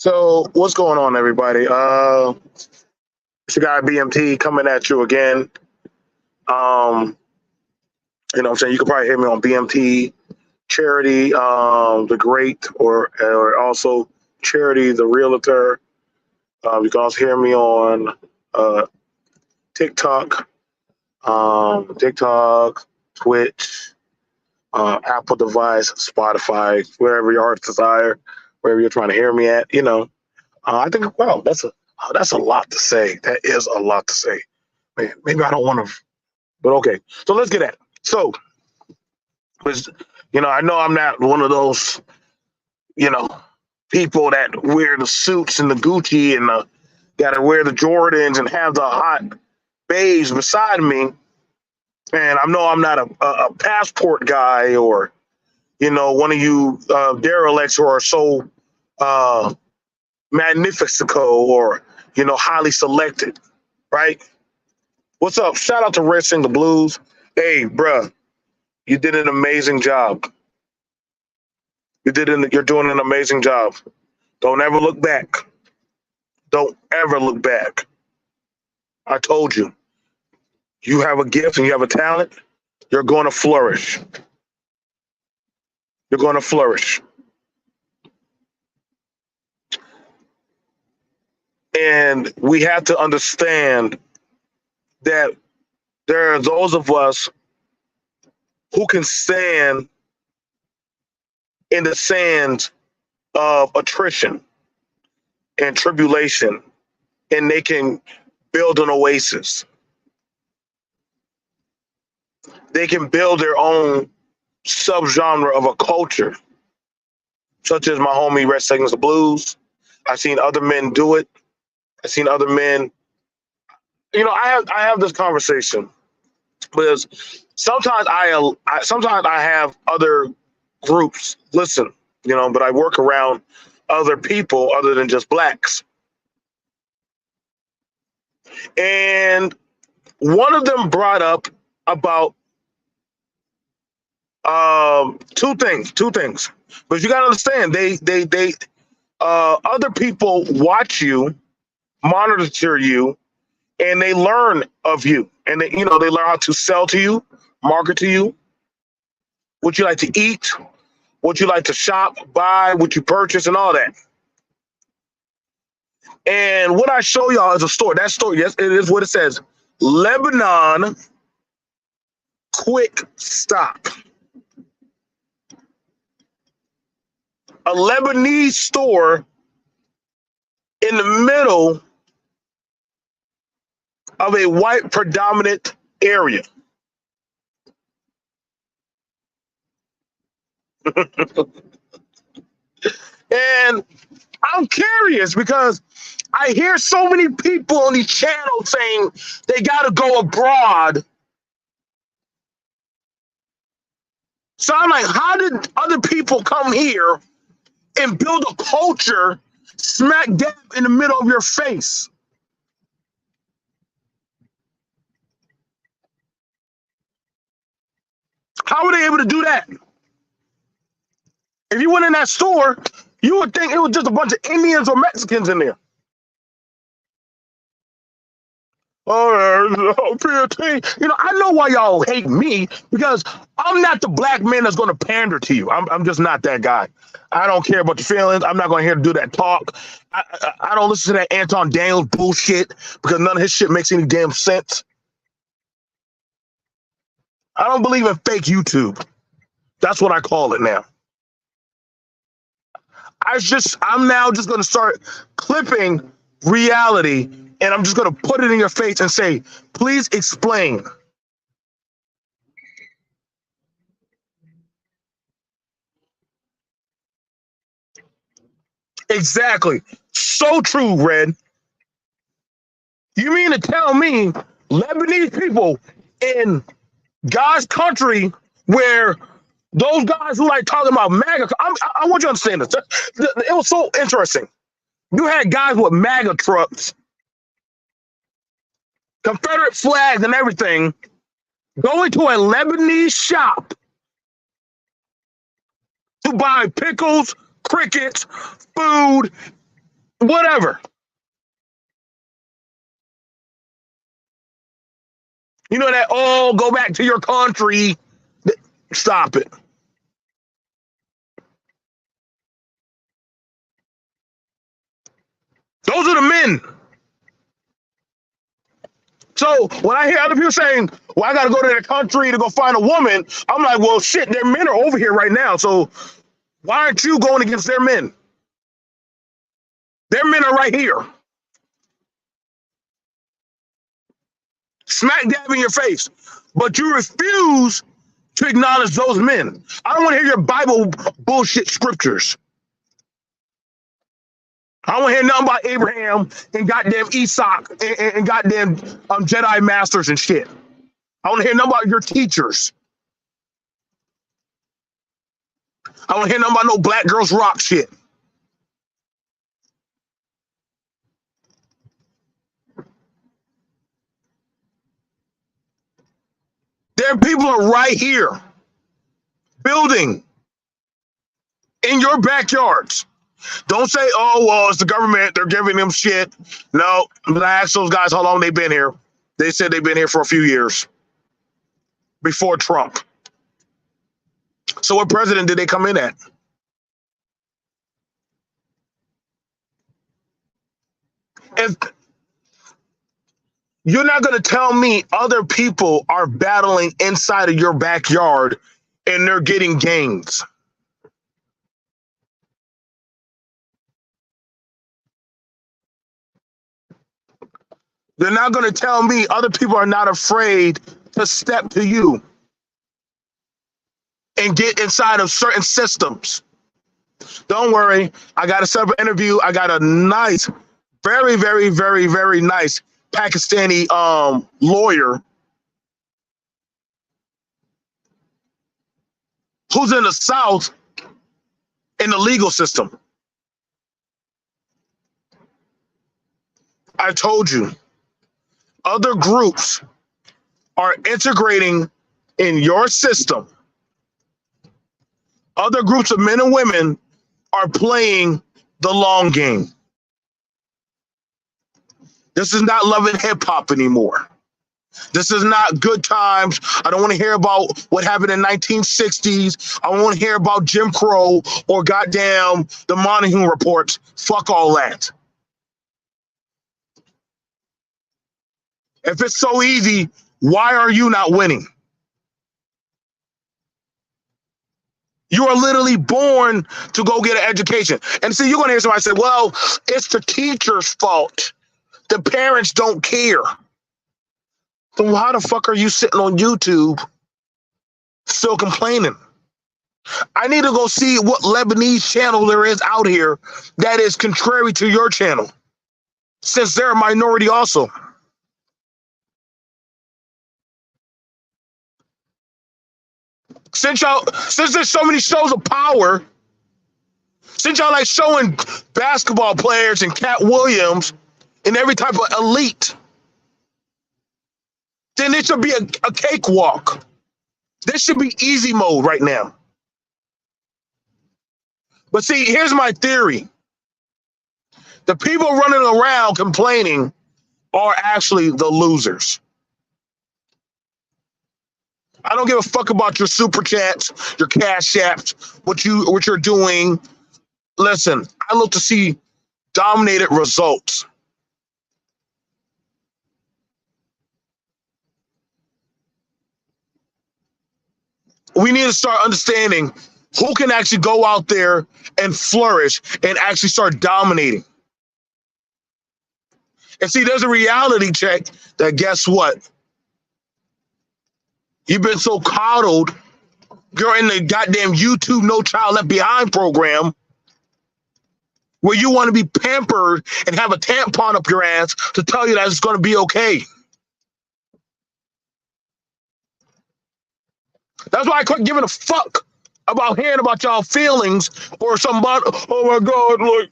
So what's going on, everybody? It's your guy BMT coming at you again. Um, what I'm saying? You can probably hear me on BMT Charity, the Great, or also Charity, the Realtor. You can also hear me on uh, TikTok, TikTok, Twitch, Apple device, Spotify, wherever your heart's desire, wherever you're trying to hear me at. I think, wow, that's a lot to say. That is a lot to say. Man, maybe I don't want to, but okay. So let's get at it. So, 'cause, I know I'm not one of those, you know, people that wear the suits and the Gucci and got to wear the Jordans and have the hot babes beside me. And I know I'm not a passport guy or, one of you derelicts who are so uh, magnifico or, highly selected, right? What's up? Shout out to Red Sing the Blues. Hey, bruh, you did an amazing job. You're doing an amazing job. Don't ever look back. Don't ever look back. I told you, you have a gift and you have a talent. You're going to flourish. You're going to flourish. And we have to understand that there are those of us who can stand in the sands of attrition and tribulation, and they can build an oasis. They can build their own subgenre of a culture, such as my homie Red Seconds the Blues. I've seen other men do it. I've seen other men. I have this conversation because sometimes I have other groups listen, but I work around other people other than just blacks. And one of them brought up about two things. But you got to understand, they other people watch you, monitor you, and they learn of you, and they learn how to sell to you, market to you, what you like to eat, what you like to shop, buy, what you purchase, and all that. And what I show y'all is a store. That store, yes, it is what it says: Lebanon Quick Stop. A Lebanese store in the middle of a white predominant area. And I'm curious because I hear so many people on these channels saying they got to go abroad. So I'm like, how did other people come here and build a culture smack dab in the middle of your face? How were they able to do that? If you went in that store, you would think it was just a bunch of Indians or Mexicans in there. Oh, PLT. I know why y'all hate me because I'm not the black man that's going to pander to you. I'm just not that guy. I don't care about your feelings. I'm not going to here to do that talk. I don't listen to that Anton Daniels bullshit because none of his shit makes any damn sense. I don't believe in fake YouTube. That's what I call it now. I'm now just going to start clipping reality, and I'm just going to put it in your face and say, please explain. Exactly. So true, Red. You mean to tell me Lebanese people in God's country where those guys who like talking about MAGA, I want you to understand this. It was so interesting. You had guys with MAGA trucks, Confederate flags and everything, going to a Lebanese shop to buy pickles, crickets, food, whatever. You know that, oh, go back to your country. Stop it. Those are the men. So when I hear other people saying, well, I got to go to their country to go find a woman, I'm like, well, shit, their men are over here right now. So why aren't you going against their men? Their men are right here. Smack dab in your face. But you refuse to acknowledge those men. I don't want to hear your Bible bullshit scriptures. I don't want to hear nothing about Abraham and goddamn Isaac and goddamn Jedi masters and shit. I want to hear nothing about your teachers. I want to hear nothing about no Black Girls Rock shit. Their people are right here, building in your backyards. Don't say, oh, well, it's the government. They're giving them shit. No, I asked those guys how long they've been here. They said they've been here for a few years before Trump. So what president did they come in at? If you're not going to tell me other people are battling inside of your backyard and they're getting gains. They're not going to tell me other people are not afraid to step to you and get inside of certain systems. Don't worry. I got a separate interview. I got a nice, very, very, very, very nice Pakistani lawyer who's in the South in the legal system. I told you, other groups are integrating in your system. Other groups of men and women are playing the long game. This is not Love and Hip Hop anymore. This is not Good Times. I don't want to hear about what happened in 1960s. I don't want to hear about Jim Crow or goddamn the Monaghan reports. Fuck all that. If it's so easy, why are you not winning? You are literally born to go get an education. And see, you're going to hear somebody say, well, it's the teacher's fault. The parents don't care. Then how the fuck are you sitting on YouTube still complaining? I need to go see what Lebanese channel there is out here that is contrary to your channel, since they're a minority also. Since there's so many shows of power, since y'all like showing basketball players and Cat Williams and every type of elite, then it should be a cakewalk. This should be easy mode right now. But see, here's my theory. The people running around complaining are actually the losers. I don't give a fuck about your super chats, your cash apps, what you're doing. Listen, I look to see dominated results. We need to start understanding who can actually go out there and flourish and actually start dominating. And see, there's a reality check that guess what? You've been so coddled. You're in the goddamn YouTube No Child Left Behind program where you want to be pampered and have a tampon up your ass to tell you that it's going to be okay. That's why I couldn't give a fuck about hearing about y'all feelings or somebody, oh my God, look,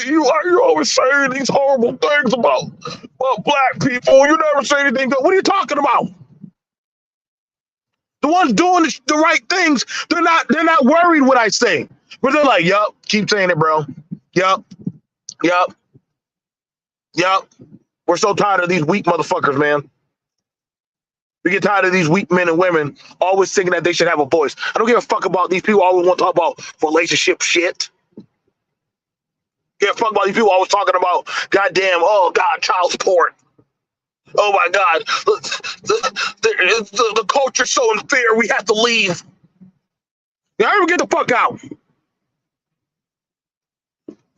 you always saying these horrible things about black people. You never say anything good. What are you talking about? The ones doing the right things, they're not worried what I say. But they're like, yup, keep saying it, bro. Yup. Yep. Yep. We're so tired of these weak motherfuckers, man. We get tired of these weak men and women always thinking that they should have a voice. I don't give a fuck about these people always want to talk about relationship shit. Give a fuck about these people always talking about goddamn, oh God, child support. Oh my God, the culture's so unfair. We have to leave. Y'all get the fuck out.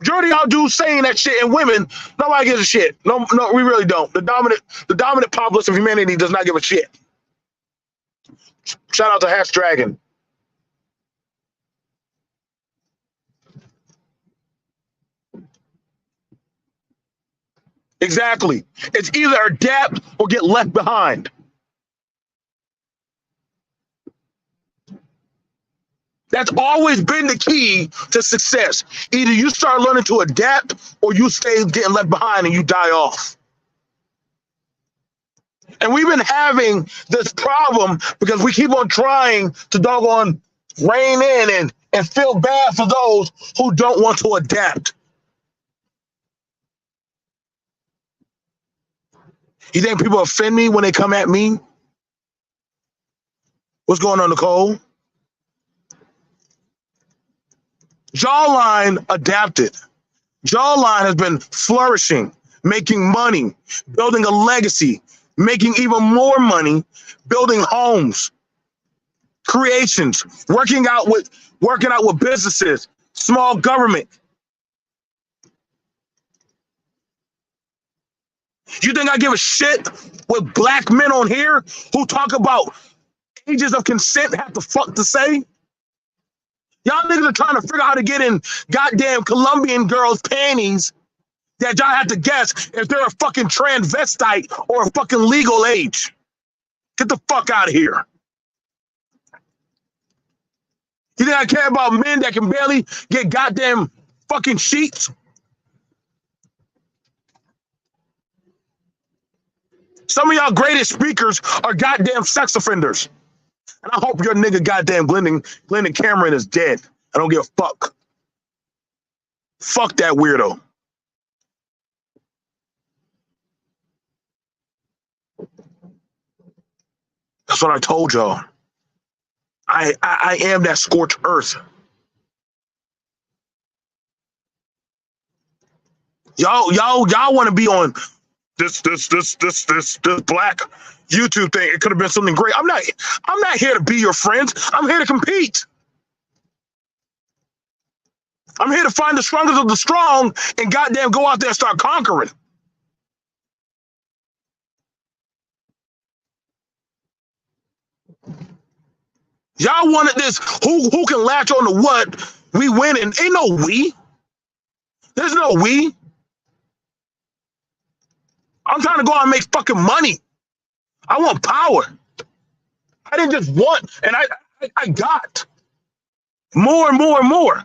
Majority of y'all dudes saying that shit, and women, nobody gives a shit. No, we really don't. The dominant populace of humanity does not give a shit. Shout out to Hash Dragon. Exactly. It's either adapt or get left behind. That's always been the key to success. Either you start learning to adapt or you stay getting left behind and you die off. And we've been having this problem because we keep on trying to doggone rein in and feel bad for those who don't want to adapt. You think people offend me when they come at me? What's going on, Nicole? Jawline adapted. Jawline has been flourishing, making money, building a legacy, making even more money, building homes, creations, working out with businesses, small government. You think I give a shit what black men on here who talk about ages of consent have the fuck to say? Y'all niggas are trying to figure out how to get in goddamn Colombian girls' panties that y'all have to guess if they're a fucking transvestite or a fucking legal age. Get the fuck out of here. You think I care about men that can barely get goddamn fucking sheets? Some of y'all greatest speakers are goddamn sex offenders. And I hope your nigga goddamn Glendon Cameron is dead. I don't give a fuck. Fuck that weirdo. That's what I told y'all. I am that scorched earth. Y'all want to be on this black YouTube thing. It could have been something great. I'm not here to be your friends. I'm here to compete. I'm here to find the strongest of the strong and goddamn go out there and start conquering. Y'all wanted this who can latch on to what we winning. Ain't no we. There's no we. I'm trying to go out and make fucking money. I want power. I didn't just want, and I got more and more and more.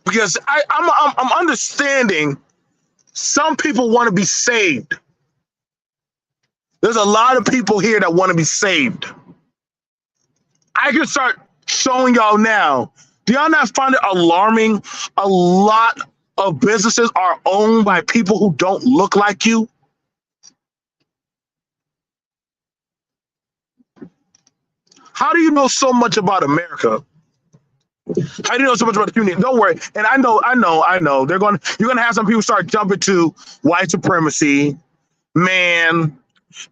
Because I'm understanding some people want to be saved. There's a lot of people here that want to be saved. I can start showing y'all now. Do y'all not find it alarming? A lot of businesses are owned by people who don't look like you. How do you know so much about America? How do you know so much about the community? Don't worry. And I know. You're gonna have some people start jumping to white supremacy, man,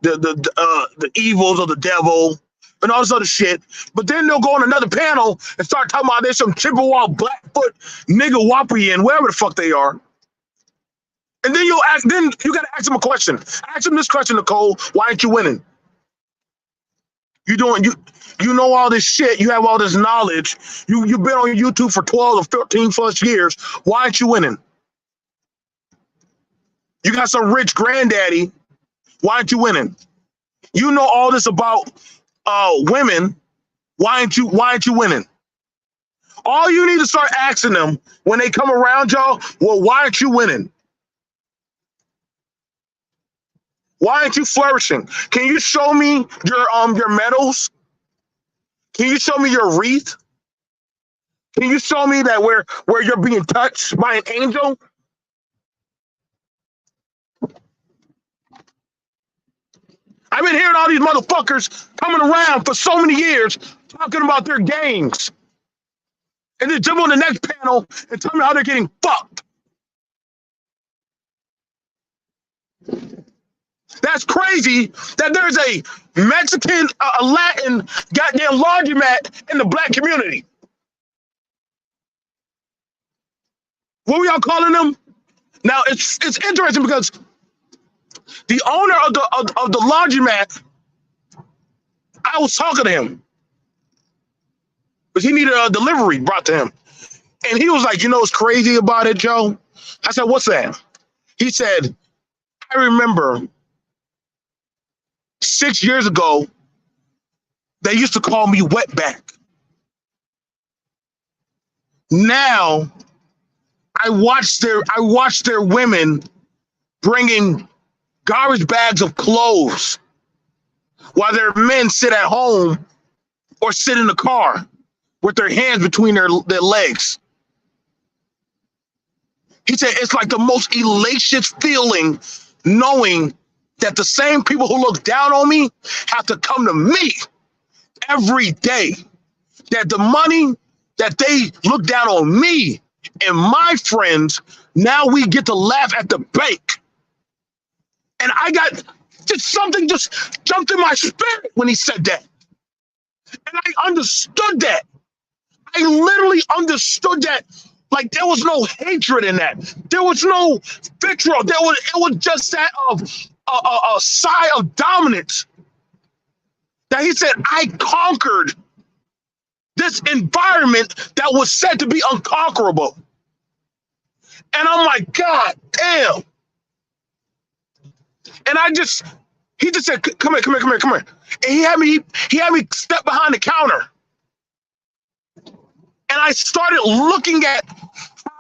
the evils of the devil, and all this other shit. But then they'll go on another panel and start talking about there's some Chippewa, Blackfoot, nigga Wapian, wherever the fuck they are. And then you gotta ask them a question. Ask them this question, Nicole. Why aren't you winning? You know all this shit. You have all this knowledge. You've been on YouTube for 12 or 13 plus years. Why aren't you winning? You got some rich granddaddy. Why aren't you winning? You know all this about women. Why aren't you winning? All you need to start asking them when they come around y'all, well, why aren't you winning? Why aren't you flourishing? Can you show me your medals? Can you show me your wreath? Can you show me that where you're being touched by an angel? I've been hearing all these motherfuckers coming around for so many years talking about their games. And then jump on the next panel and tell me how they're getting fucked. That's crazy that there's a Mexican, a Latin goddamn laundromat in the black community. What were y'all calling them? Now it's interesting because the owner of the laundromat, I was talking to him because he needed a delivery brought to him, and he was like, "You know what's crazy about it, Joe?" I said, "What's that?" He said, "I remember 6 years ago, they used to call me wetback. Now I watch their women bringing garbage bags of clothes while their men sit at home or sit in the car with their hands between their legs." He said it's like the most elation feeling knowing that the same people who look down on me have to come to me every day. That the money that they look down on me and my friends, now we get to laugh at the bank. And I got something just jumped in my spirit when he said that. And I understood that. I literally understood that. Like there was no hatred in that. There was no vitriol. It was just that of a sigh of dominance. That he said, I conquered this environment that was said to be unconquerable. And I'm like, God damn. And he just said, come here. And he had me step behind the counter. And I started looking at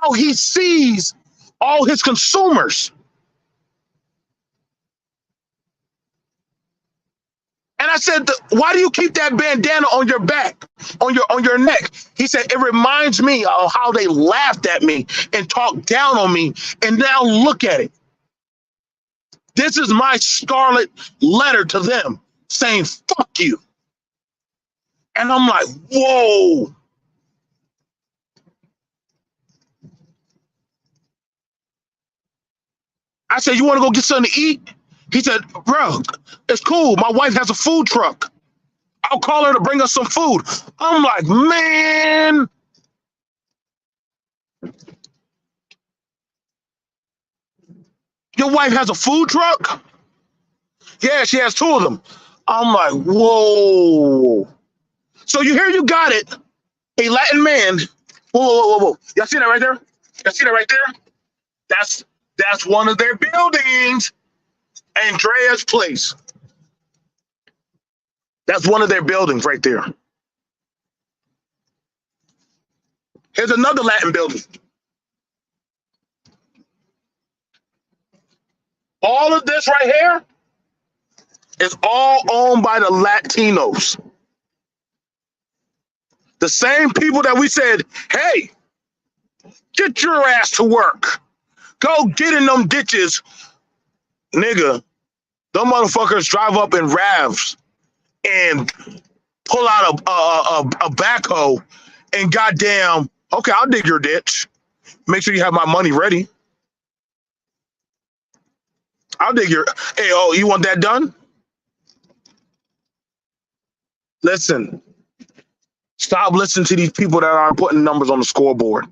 how he sees all his consumers. And I said, why do you keep that bandana on your back, on your neck? He said, it reminds me of how they laughed at me and talked down on me. And now look at it. This is my scarlet letter to them saying, fuck you. And I'm like, whoa. I said, you want to go get something to eat? He said, bro, it's cool. My wife has a food truck. I'll call her to bring us some food. I'm like, man. Your wife has a food truck? Yeah, she has two of them. I'm like, whoa. So you got it. A Latin man. Whoa. Y'all see that right there? Y'all see that right there? That's one of their buildings. Andrea's Place. That's one of their buildings right there. Here's another Latin building. All of this right here is all owned by the Latinos. The same people that we said, hey, get your ass to work. Go get in them ditches. Nigga, them motherfuckers drive up in RAVs and pull out a backhoe and goddamn, okay, I'll dig your ditch. Make sure you have my money ready. I'll dig your, hey, oh, you want that done? Listen, stop listening to these people that aren't putting numbers on the scoreboard.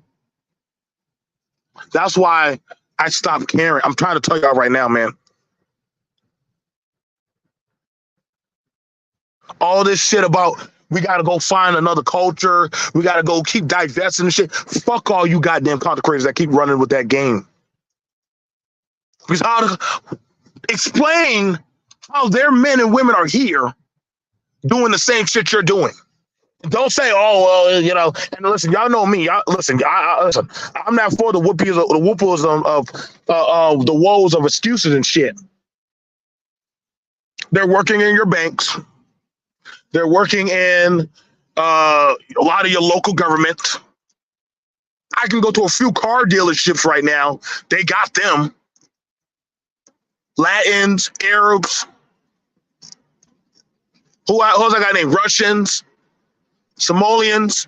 That's why I stopped caring. I'm trying to tell y'all right now, man. All this shit about we got to go find another culture. We got to go keep divesting and shit. Fuck all you goddamn content creators that keep running with that game. Because how to explain how their men and women are here doing the same shit you're doing. Don't say, oh, well, you know, and listen, y'all know me. Listen, listen, I'm not for the whoopies of the woes of excuses and shit. They're working in your banks. They're working in a lot of your local government. I can go to a few car dealerships right now. They got them. Latins, Arabs. Who's that guy named? Russians, Somalians,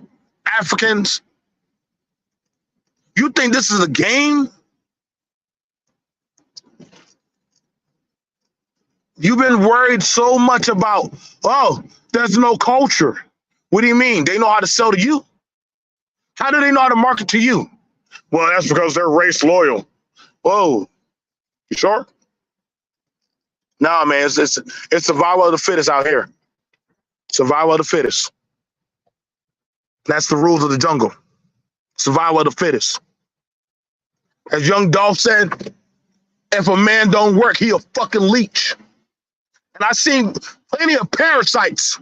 Africans. You think this is a game? You've been worried so much about, oh, there's no culture. What do you mean? They know how to sell to you? How do they know how to market to you? Well, that's because they're race loyal. Whoa, you sure? Nah, man, it's survival of the fittest out here. Survival of the fittest. That's the rules of the jungle. Survival of the fittest. As Young Dolph said, if a man don't work, he a fucking leech. And I've seen plenty of parasites.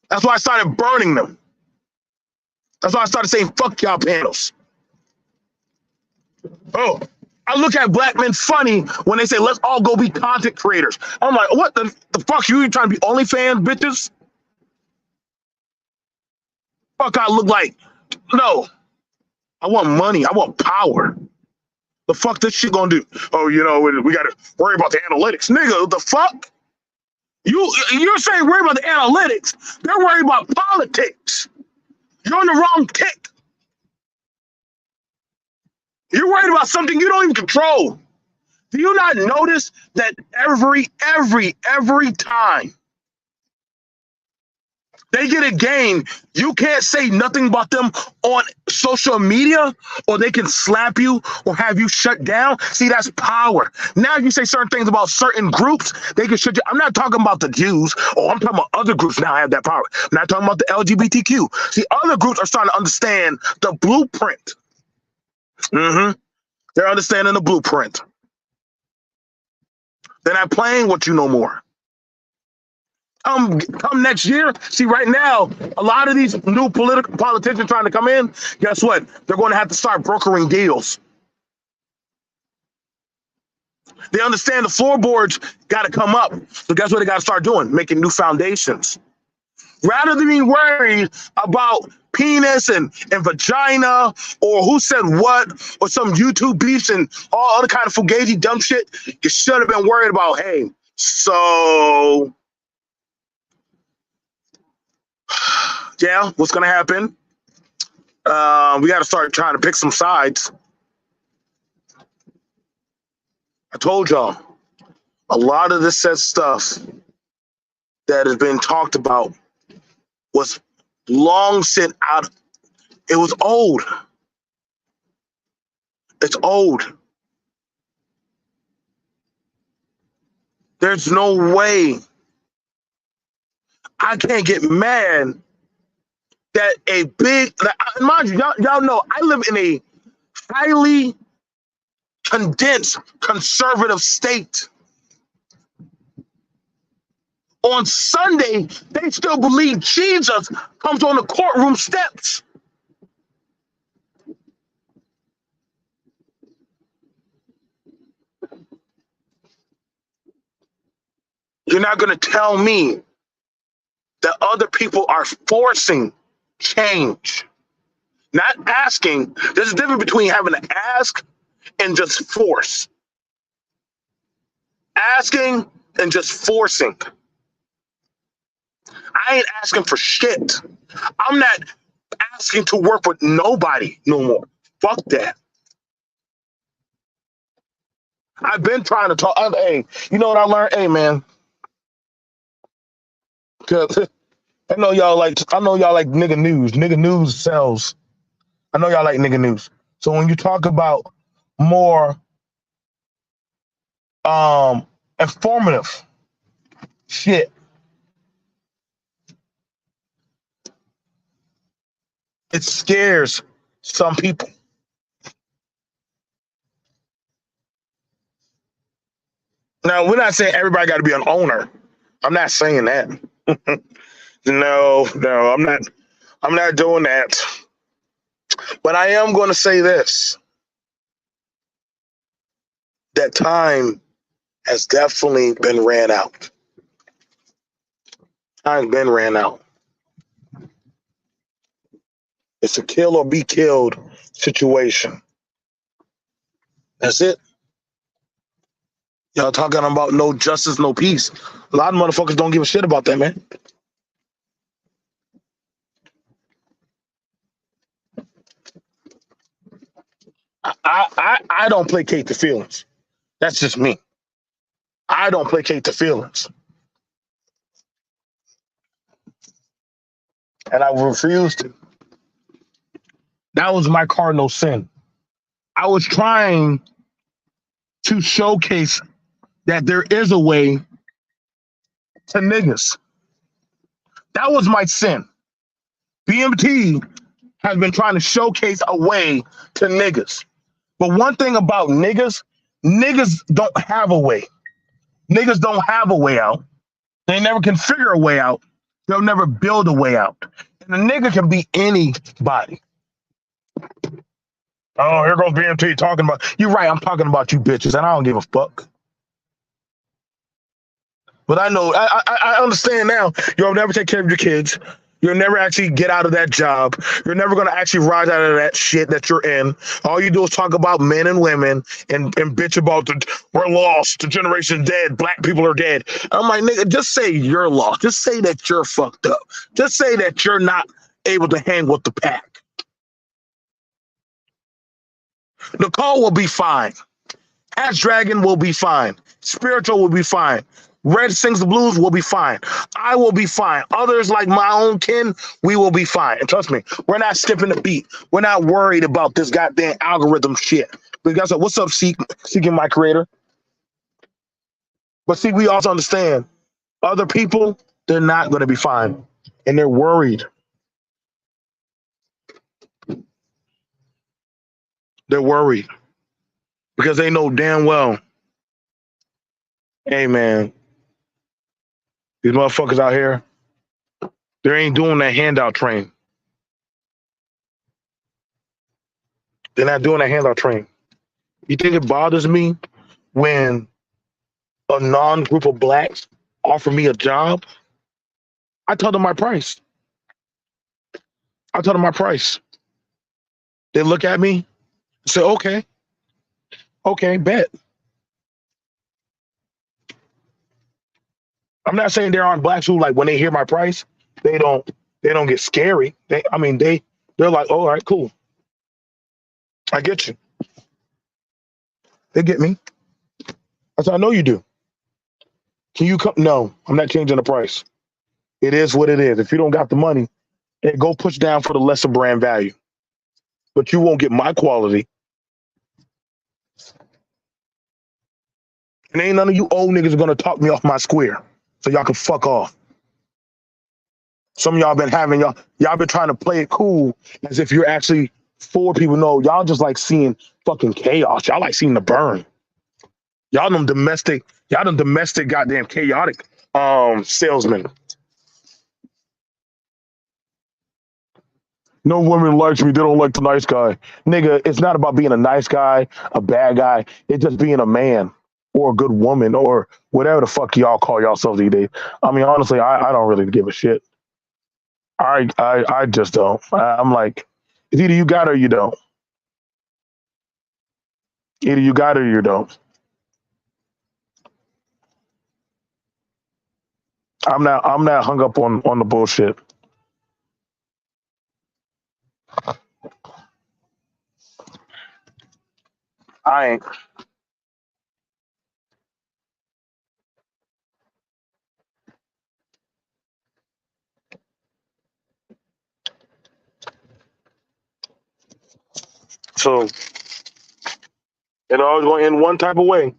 That's why I started burning them. That's why I started saying, fuck y'all panels. Oh, I look at black men funny when they say, let's all go be content creators. I'm like, what the fuck? You trying to be OnlyFans, bitches? Fuck I look like? No. I want money. I want power. The fuck this shit gonna do? Oh, we gotta worry about the analytics. Nigga, the fuck? You're saying worry about the analytics. They're worried about politics. You're on the wrong tick. You're worried about something you don't even control. Do you not notice that every time they get a game, you can't say nothing about them on social media, or they can slap you or have you shut down? See, that's power. Now you say certain things about certain groups, they can shut you. I'm not talking about the Jews, or I'm talking about other groups now have that power. I'm not talking about the LGBTQ. See, other groups are starting to understand the blueprint. They're understanding the blueprint. They're not playing with you no more. Come next year, see right now, a lot of these new politicians trying to come in, guess what? They're going to have to start brokering deals. They understand the floorboards got to come up. So guess what they got to start doing? Making new foundations. Rather than being worried about penis and vagina, or who said what, or some YouTube beefs and all other kind of fugazi dumb shit, you should have been worried about, hey, so yeah, what's going to happen? We got to start trying to pick some sides. I told y'all, a lot of this set stuff that has been talked about was long sent out. It was old. It's old. There's no way I can't get mad that a big, mind you, y'all know I live in a highly condensed conservative state. On Sunday, they still believe Jesus comes on the courtroom steps. You're not going to tell me that other people are forcing change, not asking. There's a difference between having to ask and just force. Asking and just forcing. I ain't asking for shit. I'm not asking to work with nobody no more. Fuck that. I've been trying to talk. Hey, you know what I learned? Hey, man. Cause I know y'all like nigga news. Nigga news sells. I know y'all like nigga news. So when you talk about more informative shit, it scares some people. Now, we're not saying everybody got to be an owner. I'm not saying that. No, I'm not doing that. But I am going to say this. That time has definitely been ran out. Time's been ran out. It's a kill or be killed situation. That's it. Y'all talking about no justice, no peace. A lot of motherfuckers don't give a shit about that, man. I don't placate the feelings. That's just me. I don't placate the feelings. And I refuse to. That was my cardinal sin. I was trying to showcase that there is a way to niggas. That was my sin. BMT has been trying to showcase a way to niggas. But one thing about niggas don't have a way. Niggas don't have a way out. They never can figure a way out. They'll never build a way out. And a nigga can be anybody. Oh, here goes BMT talking about, you're right, I'm talking about you bitches, and I don't give a fuck. But I know, I understand now, you'll never take care of your kids. You'll never actually get out of that job. You're never going to actually rise out of that shit that you're in. All you do is talk about men and women and bitch about we're lost, the generation dead, black people are dead. I'm like, nigga, just say you're lost. Just say that you're fucked up. Just say that you're not able to hang with the pack. Nicole will be fine. Ash Dragon will be fine. Spiritual will be fine. Red Sings the Blues will be fine. I will be fine. Others like my own kin, we will be fine. And trust me, we're not skipping the beat. We're not worried about this goddamn algorithm shit. But guys, what's up, Seeking My Creator? But see, we also understand other people, they're not going to be fine. And they're worried. They're worried. Because they know damn well, hey, man, these motherfuckers out here, they ain't doing that handout train. They're not doing that handout train. You think it bothers me when a non-group of blacks offer me a job? I tell them my price. I tell them my price. They look at me and say, okay, bet. I'm not saying there aren't blacks who, like, when they hear my price, they don't get scary. They're like, oh, all right, cool. I get you. They get me. I said, I know you do. Can you come? No, I'm not changing the price. It is what it is. If you don't got the money, then go push down for the lesser brand value. But you won't get my quality. And ain't none of you old niggas gonna talk me off my square. So y'all can fuck off. Some of y'all been having y'all been trying to play it cool as if you're actually for people. No, y'all just like seeing fucking chaos. Y'all like seeing the burn. Y'all them domestic goddamn chaotic salesmen. No woman likes me, they don't like the nice guy. Nigga, it's not about being a nice guy, a bad guy. It's just being a man or a good woman or whatever the fuck y'all call yourselves these days. I mean, honestly, I don't really give a shit. I just don't. I'm like, it's either you got it or you don't. Either you got it or you don't. I'm not hung up on the bullshit. I ain't. So it always going in one type of way.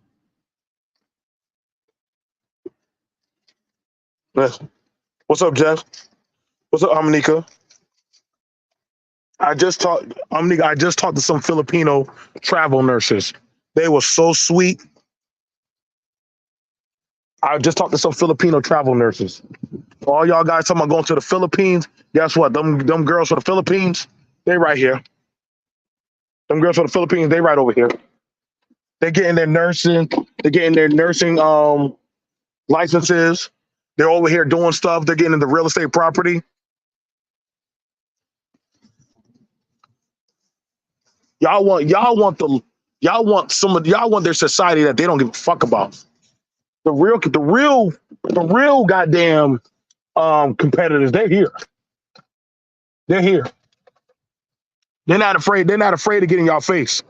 Yes. What's up, Jeff? What's up, Amanika? I just talked to some Filipino travel nurses. They were so sweet. I just talked to some Filipino travel nurses. All y'all guys talking about going to the Philippines. Guess what? Them girls from the Philippines, they right here. Them girls from the Philippines, they right over here. They're getting their nursing. They're getting their nursing licenses. They're over here doing stuff. They're getting into real estate property. Y'all want their society that they don't give a fuck about. The real goddamn competitors, they're here. They're here. They're not afraid. They're not afraid of getting y'all face.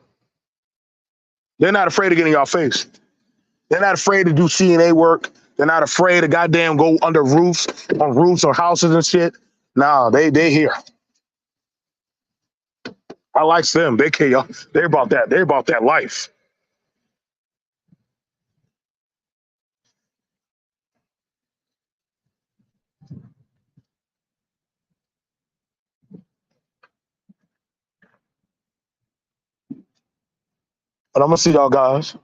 They're not afraid of getting y'all face. They're not afraid to do CNA work. They're not afraid to goddamn go under roofs, on roofs or houses and shit. Nah, they here. I like them. They care y'all. They're about that. They're about that life. But I'm gonna see y'all guys.